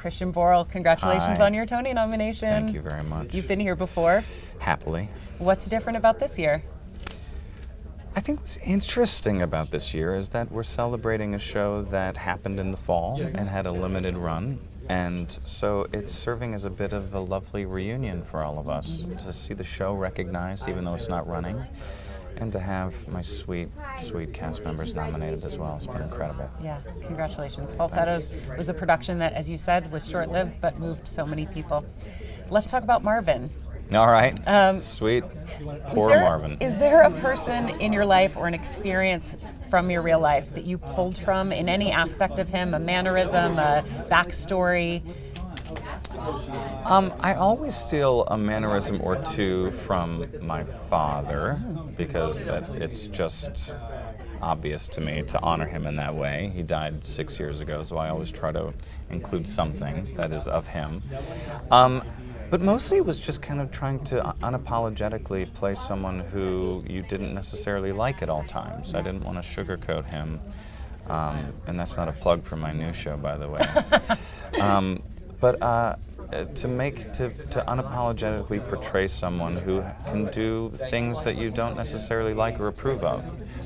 Christian Borle, congratulations Hi. on your Tony nomination. Thank you very much. You've been here before. Happily. What's different about this year? I think what's interesting about this year is that we're celebrating a show that happened in the fall and had a limited run. And so it's serving as a bit of a lovely reunion for all of us to see the show recognized, even though it's not running, and to have my sweet, sweet cast members nominated as well. It's been incredible. Yeah, congratulations. Falsettos was a production that, as you said, was short-lived but moved so many people. Let's talk about Marvin. All right. Sweet. Poor Marvin. Is there a person in your life or an experience from your real life that you pulled from in any aspect of him, a mannerism, a backstory? I always steal a mannerism or two from my father because it's just obvious to me to honor him in that way. He died 6 years ago, so I always try to include something that is of him. But mostly it was just kind of trying to unapologetically play someone who you didn't necessarily like at all times. I didn't want to sugarcoat him, and that's not a plug for my new show, by the way. To unapologetically portray someone who can do things that you don't necessarily like or approve of,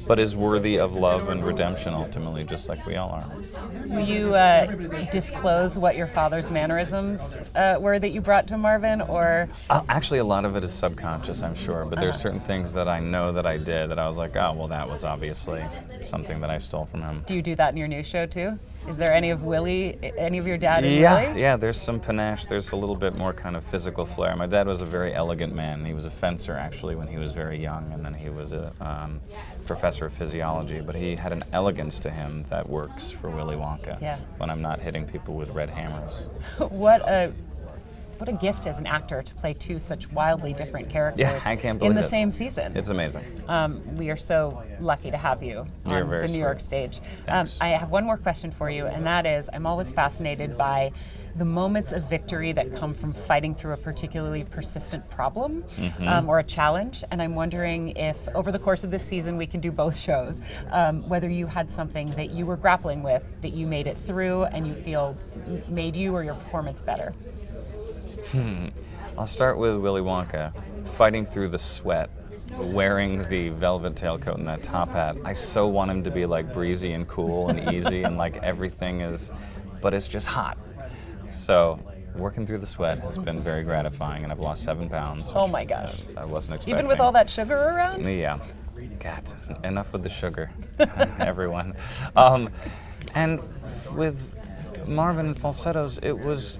but is worthy of love and redemption ultimately, just like we all are. Will you disclose what your father's mannerisms were that you brought to Marvin, or? Actually, a lot of it is subconscious, I'm sure, but there's certain things that I know that I did that I was like, oh, well, that was obviously something that I stole from him. Do you do that in your new show too? Is there any of your dad in Willie? Yeah, there's some panache, there's a little bit more kind of physical flair. My dad was a very elegant man. He was a fencer, actually, when he was very young, and then he was a professor of physiology, but he had an elegance to him that works for Willy Wonka when I'm not hitting people with red hammers. What a gift as an actor to play two such wildly different characters I can't believe in the same season. It's amazing. We are so lucky to have you on the New York stage. I have one more question for you, and that is, I'm always fascinated by the moments of victory that come from fighting through a particularly persistent problem or a challenge, and I'm wondering if over the course of this season, we can do both shows, whether you had something that you were grappling with that you made it through and you feel made you or your performance better. I'll start with Willy Wonka, fighting through the sweat, wearing the velvet tailcoat and that top hat. I so want him to be like breezy and cool and easy and like everything is, but it's just hot. So working through the sweat has been very gratifying, and I've lost 7 pounds. Oh my gosh. I wasn't expecting. Even with all that sugar around? Yeah. God, enough with the sugar, everyone. And with Marvin and Falsettos, it was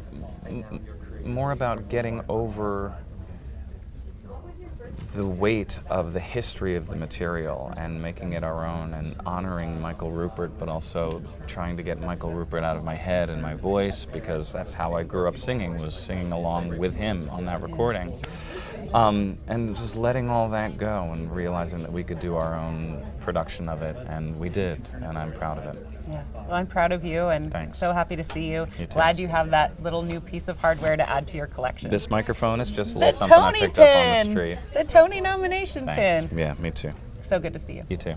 more about getting over the weight of the history of the material and making it our own and honoring Michael Rupert, but also trying to get Michael Rupert out of my head and my voice, because that's how I grew up singing, was singing along with him on that recording. And just letting all that go and realizing that we could do our own production of it, and we did, and I'm proud of it. Yeah, well, I'm proud of you, and so happy to see you. You too. Glad you have that little new piece of hardware to add to your collection. This microphone is just a little something I picked up on the street. The Tony nomination pin. Yeah, me too. So good to see you. You too.